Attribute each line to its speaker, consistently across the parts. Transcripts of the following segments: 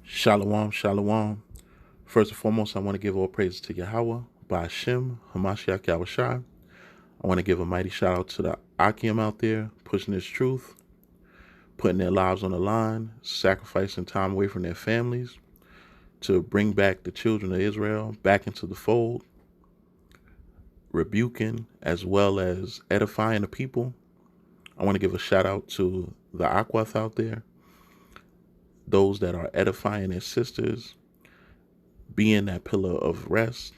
Speaker 1: Shalom, shalom. First and foremost, I want to give all praises to Yahweh, by Hashem, Hamashiach Yahushai. I want to give a mighty shout out to the Akim out there, pushing this truth, putting their lives on the line, sacrificing time away from their families to bring back the children of Israel back into the fold, rebuking as well as edifying the people. I want to give a shout out to the Aquath out there, those that are edifying their sisters, being that pillar of rest,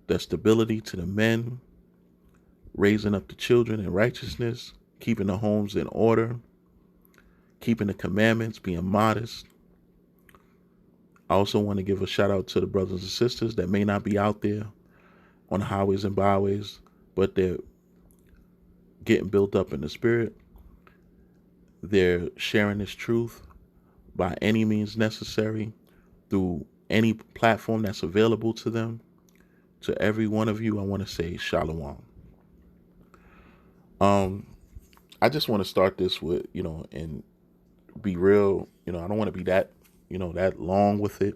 Speaker 1: the stability to the men, raising up the children in righteousness, keeping the homes in order, keeping the commandments, being modest. I also want to give a shout out to the brothers and sisters that may not be out there on the highways and byways, but they're getting built up in the spirit. They're sharing this truth by any means necessary through any platform that's available to them. To every one of you, I want to say shalom. I just want to start this with, and be real. I don't want to be that, that long with it.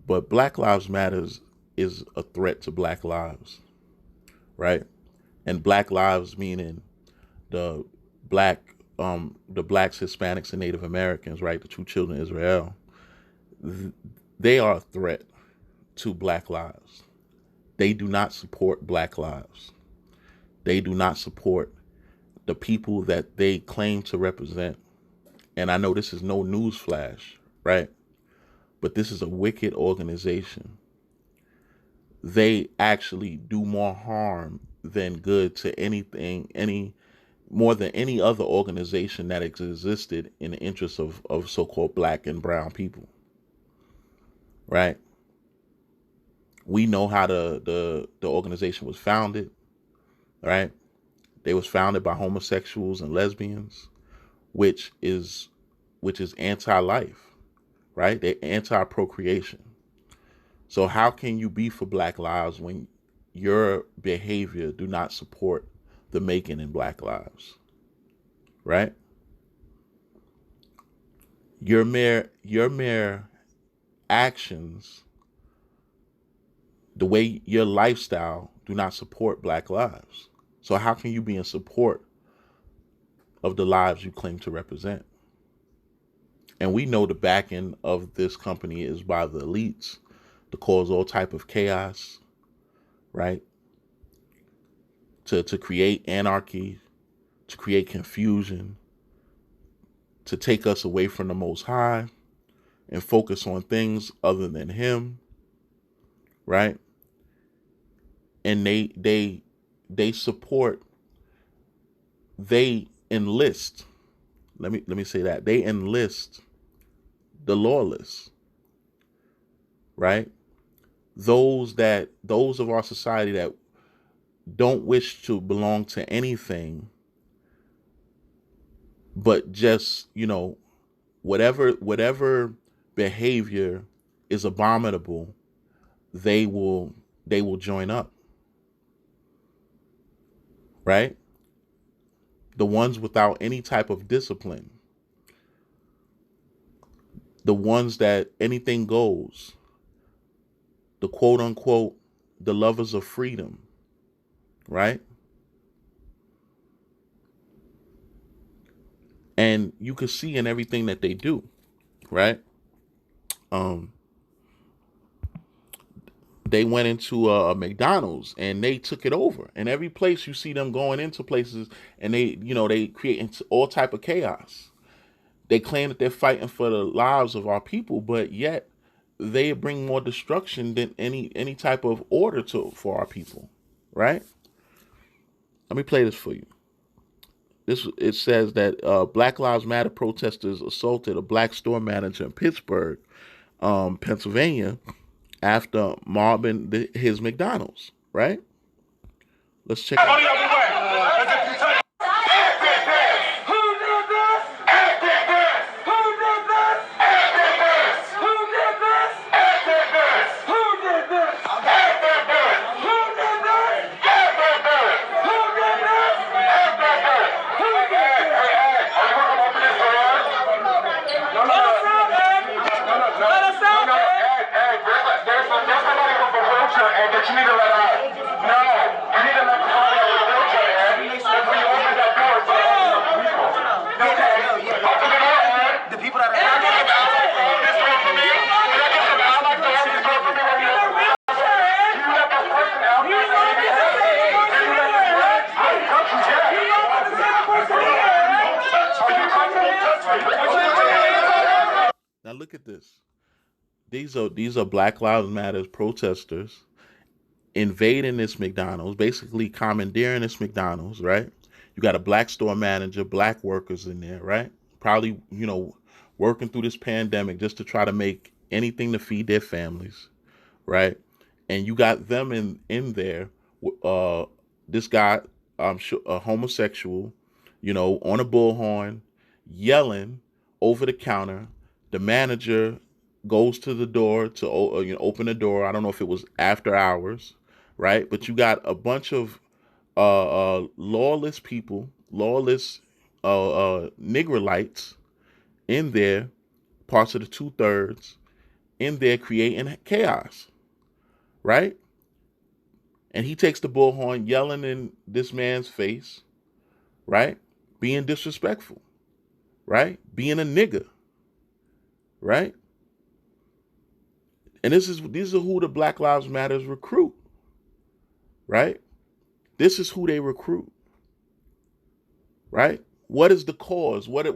Speaker 1: But Black Lives Matters is a threat to Black lives, right? And Black lives meaning the black, the blacks, Hispanics, and Native Americans, right? The true children of Israel. They are a threat to Black lives. They do not support Black lives. They do not support the people that they claim to represent. And I know this is no news flash, right? But this is a wicked organization. They actually do more harm than good to any more than any other organization that existed in the interests of so-called black and brown people, right? We know how the organization was founded, right? They was founded by homosexuals and lesbians, which is anti-life, right? They're anti-procreation. So how can you be for Black lives when your behavior do not support the making in Black lives, right? Your mere actions, the way your lifestyle do not support Black lives. So how can you be in support of the lives you claim to represent? And we know the backing of this company is by the elites to cause all type of chaos, right? To create anarchy, to create confusion, to take us away from the Most High and focus on things other than Him, right? And they support, they enlist. Let me say that they enlist the lawless, right? Those of our society that don't wish to belong to anything, but just, whatever behavior is abominable, they will join up, right? The ones without any type of discipline, the ones that anything goes, the quote unquote, the lovers of freedom, right? And you can see in everything that they do, right? They went into a McDonald's and they took it over. And every place you see them going into places and they create all type of chaos. They claim that they're fighting for the lives of our people, but yet they bring more destruction than any type of order for our people, right? Let me play this for you. It says that Black Lives Matter protesters assaulted a black store manager in Pittsburgh, Pennsylvania, after mobbing his McDonald's, right? Let's check it out. Now look at this. These are Black Lives Matter protesters invading this McDonald's, basically commandeering this McDonald's, right? You got a black store manager, black workers in there, right? Probably, working through this pandemic just to try to make anything to feed their families, right? And you got them in there. Uh, this guy, a homosexual, on a bullhorn, yelling over the counter. The manager goes to the door to open the door. I don't know if it was after hours, right? But you got a bunch of lawless people, lawless Negroites in there, parts of the 2/3 in there creating chaos, right? And he takes the bullhorn, yelling in this man's face, right? Being disrespectful, right? Being a nigger, right? And these are who the Black Lives Matters recruit, right? This is who they recruit, right? What is the cause? What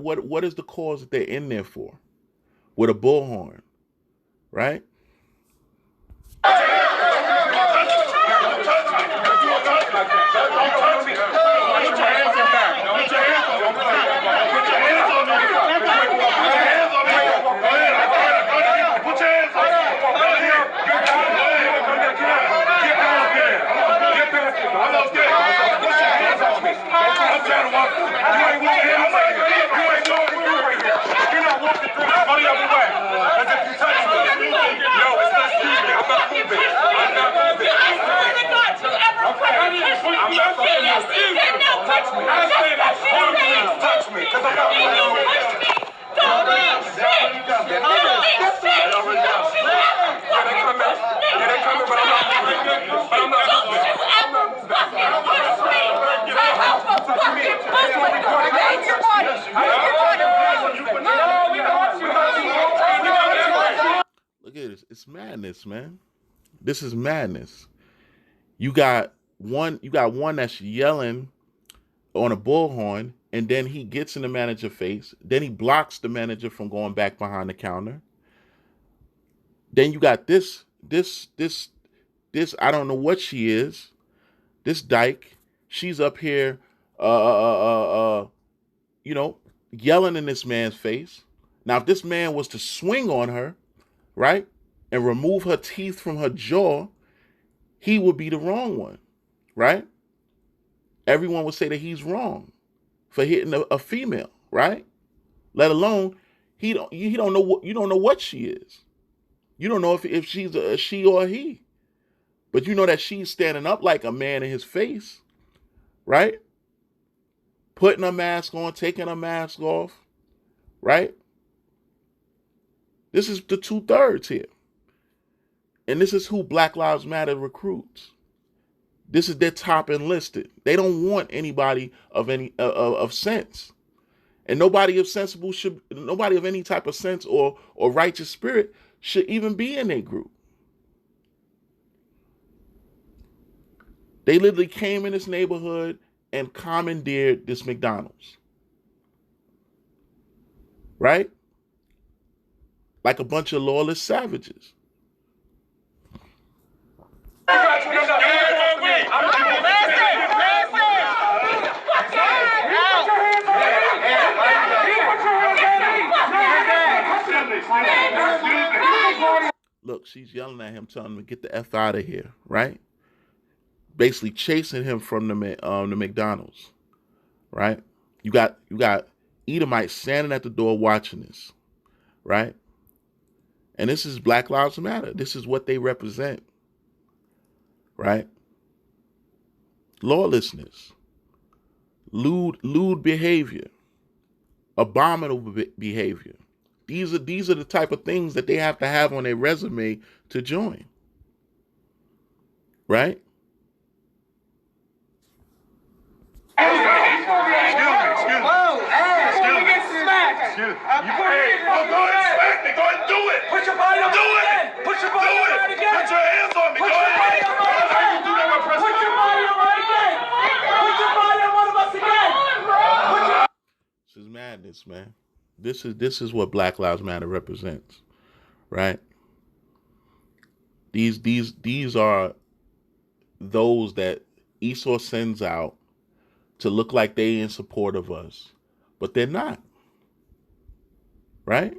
Speaker 1: is the cause that they're in there for? With a bullhorn, right? Look at this. It's madness, man. This is madness. You got one that's yelling on a bullhorn, and then he gets in the manager's face. Then he blocks the manager from going back behind the counter. Then you got this. I don't know what she is. This dyke. She's up here, yelling in this man's face. Now, if this man was to swing on her, right, and remove her teeth from her jaw, he would be the wrong one, right? Everyone would say that he's wrong for hitting a female, right? Let alone you don't know what she is. You don't know if she's a she or a he, but you know that she's standing up like a man in his face, right? Putting her mask on, taking her mask off, right? This is the 2/3 here. And this is who Black Lives Matter recruits. This is their top enlisted. They don't want anybody of any of sense. And nobody of any type of sense or righteous spirit should even be in their group. They literally came in this neighborhood and commandeered this McDonald's. Right? Like a bunch of lawless savages. Look, she's yelling at him, telling him to get the F out of here, right? Basically chasing him from the McDonald's, right? You got Edomites standing at the door watching this, right? And this is Black Lives Matter. This is what they represent, right? Lawlessness, lewd behavior, abominable behavior. These are the type of things that they have to have on their resume to join, right? This is madness, man. This is what Black Lives Matter represents, right? These are those that Esau sends out to look like they in support of us, but they're not, right?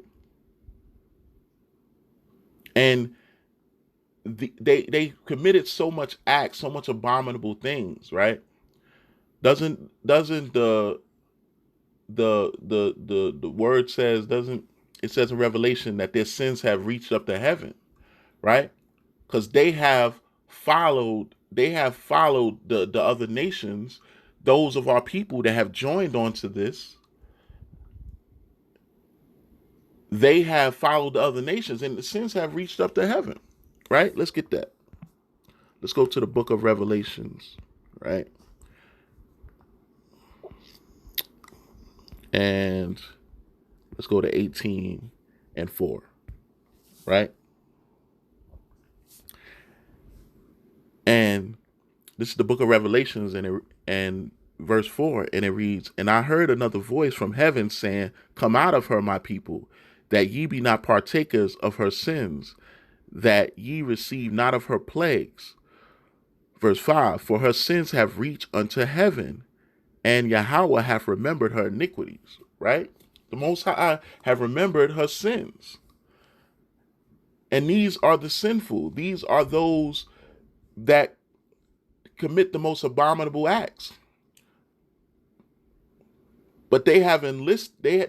Speaker 1: And they committed so much acts, so much abominable things, right? Doesn't the word says doesn't it says in Revelation that their sins have reached up to heaven, right? Because they have followed the other nations, those of our people that have joined onto this. They have followed the other nations, and the sins have reached up to heaven, right? Let's get that. Let's go to the book of Revelations, right? And let's go to 18 and 4, right? And this is the book of Revelations, and verse 4, and it reads, "And I heard another voice from heaven saying, Come out of her, my people, that ye be not partakers of her sins, that ye receive not of her plagues." Verse 5, "For her sins have reached unto heaven, and Yahweh hath remembered her iniquities." Right? The Most High have remembered her sins. And these are the sinful. These are those that commit the most abominable acts. But they have enlisted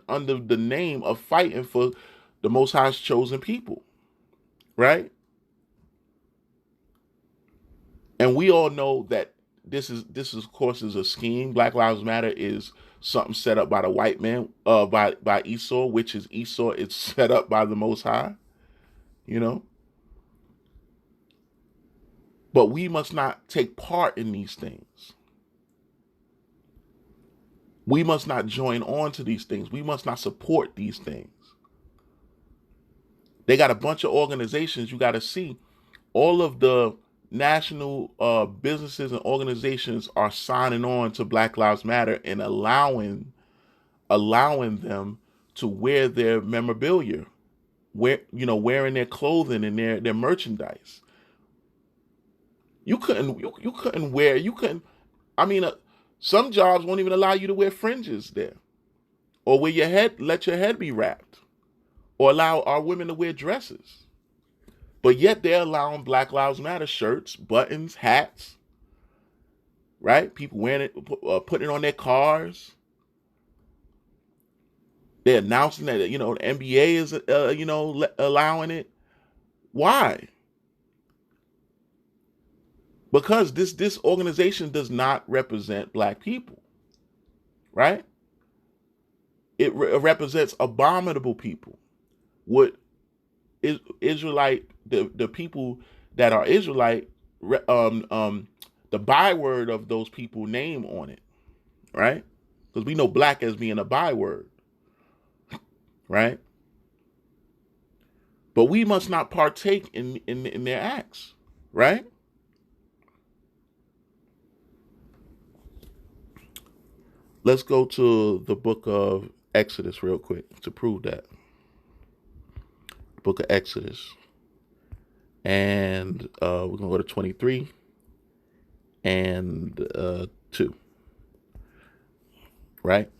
Speaker 1: under the name of fighting for the Most High's chosen people, right? And we all know that this is of course is a scheme. Black Lives Matter is something set up by the white man, by Esau, which is Esau. It's set up by the Most High, you know. But we must not take part in these things. We must not join on to these things. We must not support these things. They got a bunch of organizations. You got to see all of the national businesses and organizations are signing on to Black Lives Matter and allowing them to wear their memorabilia, wearing their clothing and their merchandise. You couldn't. I mean, some jobs won't even allow you to wear fringes there, or let your head be wrapped, or allow our women to wear dresses. But yet they're allowing Black Lives Matter shirts, buttons, hats, right? People wearing it, putting it on their cars. They're announcing that the NBA is allowing it. Why? Because this organization does not represent black people, right? It represents abominable people. What is Israelite the people that are Israelite, the byword of those people name on it, right? Because we know black as being a byword, right? But we must not partake in their acts, right? Let's go to the book of Exodus real quick to prove that. Book of Exodus. And we're going to go to 23 and 2. Right?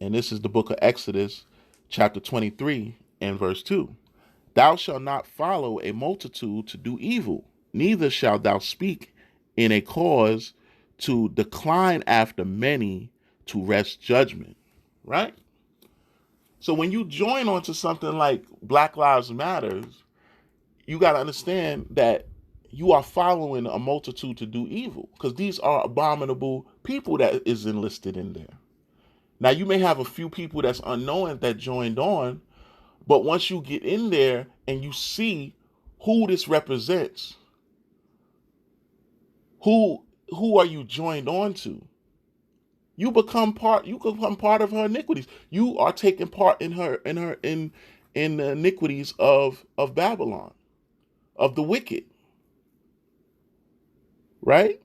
Speaker 1: And this is the book of Exodus, chapter 23 and verse 2. "Thou shalt not follow a multitude to do evil, neither shalt thou speak in a cause to decline after many to wrest judgment." Right? So when you join onto something like Black Lives Matters, you got to understand that you are following a multitude to do evil, because these are abominable people that is enlisted in there. Now, you may have a few people that's unknowing that joined on, but once you get in there and you see who this represents, who are you joined on to? You become part of her iniquities. You are taking part in the iniquities of Babylon, of the wicked, right?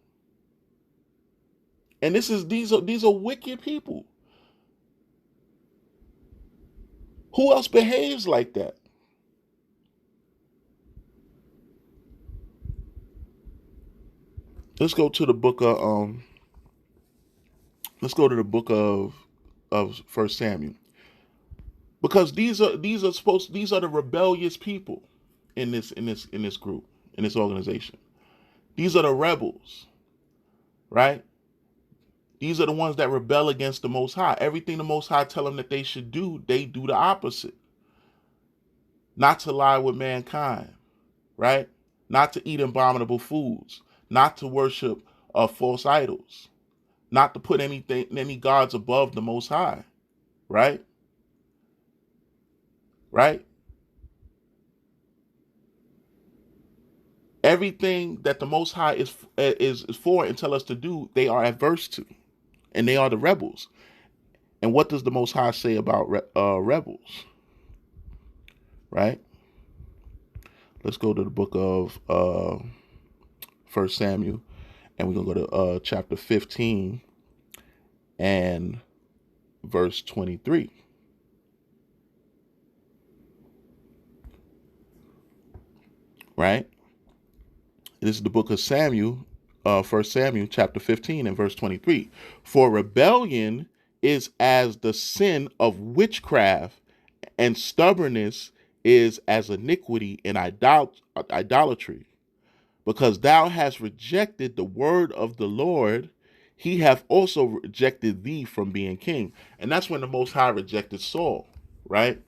Speaker 1: And these are wicked people. Who else behaves like that? Let's go to the book of let's go to the book of First Samuel. Because these are the rebellious people in this group, in this organization. These are the rebels, right? These are the ones that rebel against the Most High. Everything the Most High tell them that they should do, they do the opposite. Not to lie with mankind, right? Not to eat abominable foods, not to worship false idols, not to put any gods above the Most High, right? Right? Everything that the Most High is for and tell us to do, they are adverse to, and they are the rebels. And what does the Most High say about rebels? Right? Let's go to the book of First Samuel, and we're gonna go to chapter 15 and verse 23. Right? This is the book of Samuel, 1 Samuel chapter 15 and verse 23. For rebellion is as the sin of witchcraft, and stubbornness is as iniquity and idolatry. Because thou hast rejected the word of the Lord, he hath also rejected thee from being king. And that's when the Most High rejected Saul, right?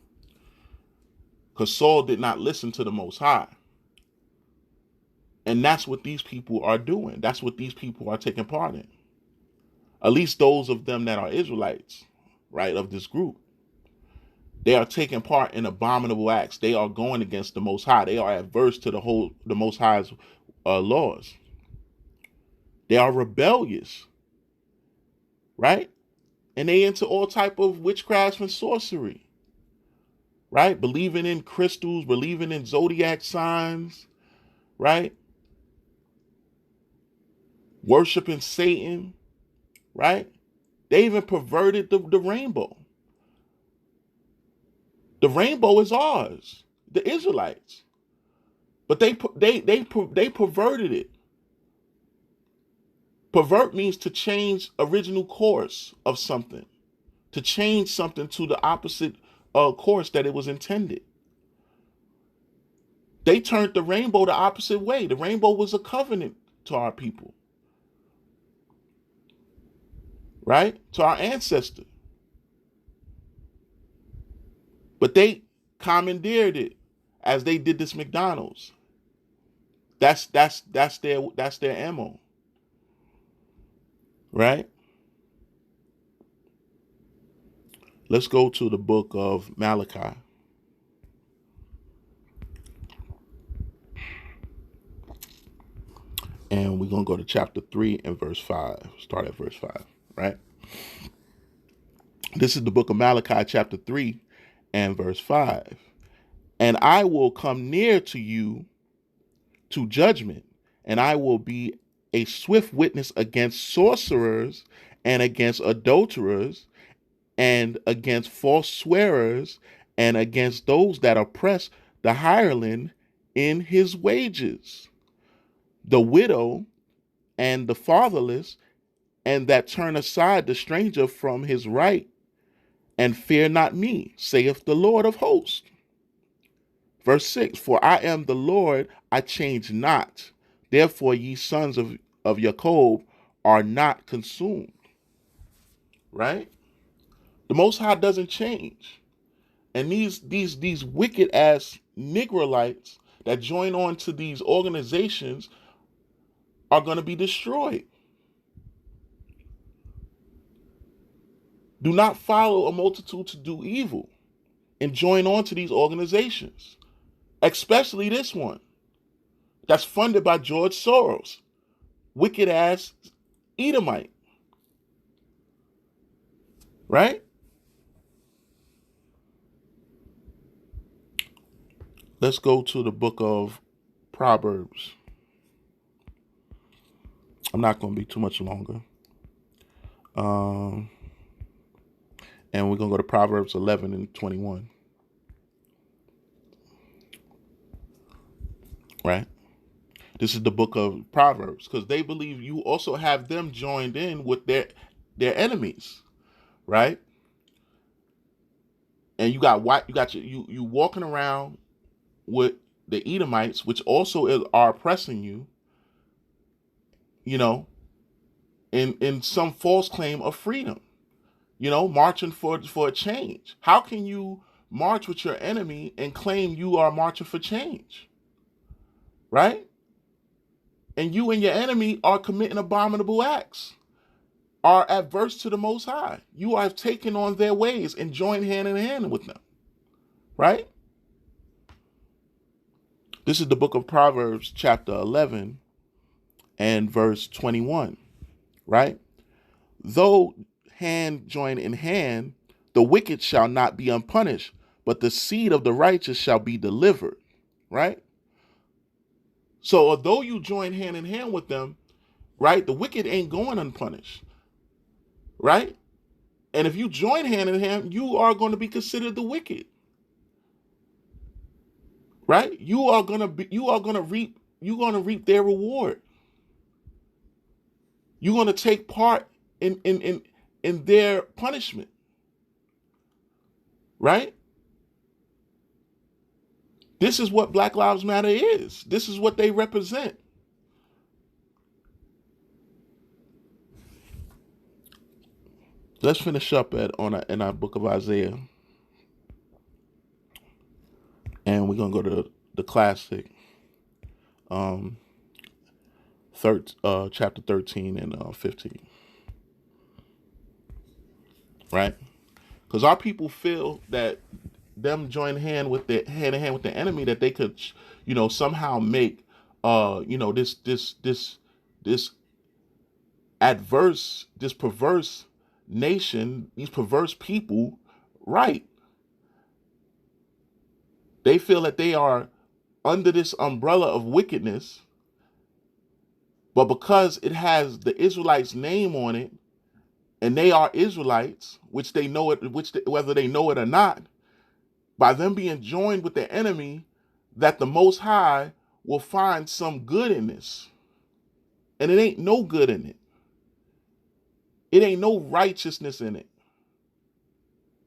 Speaker 1: Because Saul did not listen to the Most High. And that's what these people are doing. That's what these people are taking part in. At least those of them that are Israelites, right, of this group. They are taking part in abominable acts. They are going against the Most High. They are adverse to the Most High's laws. They are rebellious, right? And they into all type of witchcraft and sorcery, right? Believing in crystals, believing in zodiac signs, right? Worshiping Satan, right? They even perverted the rainbow. The rainbow is ours, the Israelites, but they perverted it. Pervert means to change original course of something, to change something to the opposite course that it was intended. They turned the rainbow the opposite way. The rainbow was a covenant to our people, right? To our ancestor. But they commandeered it as they did this McDonald's. That's their ammo, right? Let's go to the book of Malachi. And we're going to go to chapter 3 and verse 5. Start at verse 5, right? This is the book of Malachi, chapter 3 and verse 5. And I will come near to you to judgment, and I will be a swift witness against sorcerers and against adulterers and against false swearers and against those that oppress the hireling in his wages, the widow and the fatherless, and that turn aside the stranger from his right, and fear not me, saith the Lord of hosts. Verse 6, for I am the Lord, I change not. Therefore ye sons of Jacob are not consumed. Right? The Most High doesn't change. And these wicked ass Negroites that join on to these organizations are going to be destroyed. Do not follow a multitude to do evil and join on to these organizations, especially this one that's funded by George Soros, wicked ass Edomite, right? Let's go to the book of Proverbs. I'm not going to be too much longer. And we're going to go to Proverbs 11 and 21. right? This is the book of Proverbs, because they believe you also have them joined in with their enemies, right? And you got you walking around with the Edomites, which also are oppressing you, you know, in some false claim of freedom, marching for a change. How can you march with your enemy and claim you are marching for change, right? And you and your enemy are committing abominable acts, are adverse to the Most High. You are taking on their ways and join hand in hand with them, right? This is the book of Proverbs, chapter 11 and verse 21, right? Though hand join in hand, the wicked shall not be unpunished, but the seed of the righteous shall be delivered, right? So although you join hand in hand with them, right, the wicked ain't going unpunished, right? And if you join hand in hand, you are going to be considered the wicked, right? You're going to reap their reward. You're going to take part in their punishment, right? This is what Black Lives Matter is. This is what they represent. Let's finish up in our book of Isaiah, and we're gonna go to the classic, chapter 13 and 15, right? Because our people feel that them join hand in hand with the enemy, that they could, somehow make, this this perverse nation, these perverse people, right. They feel that they are under this umbrella of wickedness, but because it has the Israelites' name on it, and they are Israelites, which they know it, whether they know it or not, by them being joined with the enemy, that the Most High will find some good in this. And it ain't no good in it. It ain't no righteousness in it.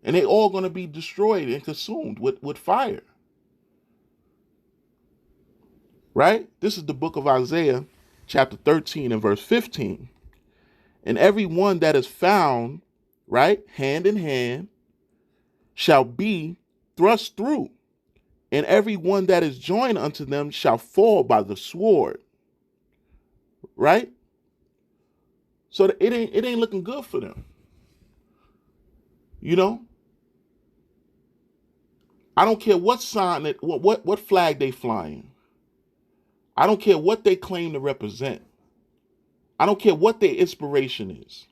Speaker 1: And they all going to be destroyed and consumed with fire. Right? This is the book of Isaiah, chapter 13 and verse 15. And every one that is found, right, hand in hand, shall be thrust through, and every one that is joined unto them shall fall by the sword. Right? So it ain't looking good for them. I don't care what sign what flag they flying. I don't care what they claim to represent. I don't care what their inspiration is.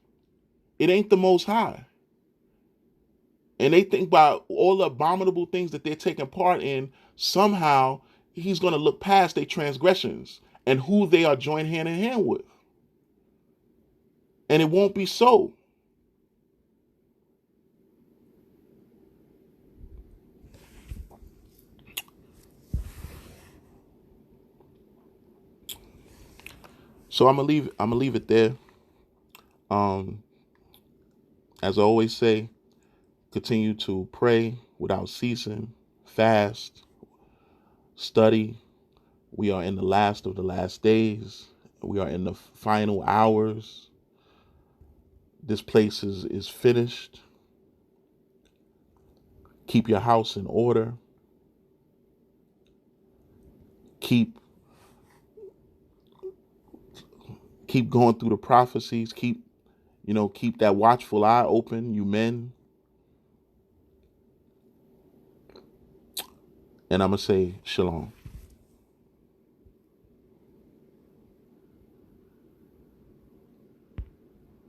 Speaker 1: It ain't the Most High. And they think by all the abominable things that they're taking part in, somehow he's going to look past their transgressions and who they are joined hand in hand with. And it won't be so. So I'm gonna leave it there. As I always say, continue to pray without ceasing, fast, study. We are in the last of the last days. We are in the final hours. This place is finished. Keep your house in order. Keep going through the prophecies. Keep that watchful eye open, you men. And I'm going to say shalom.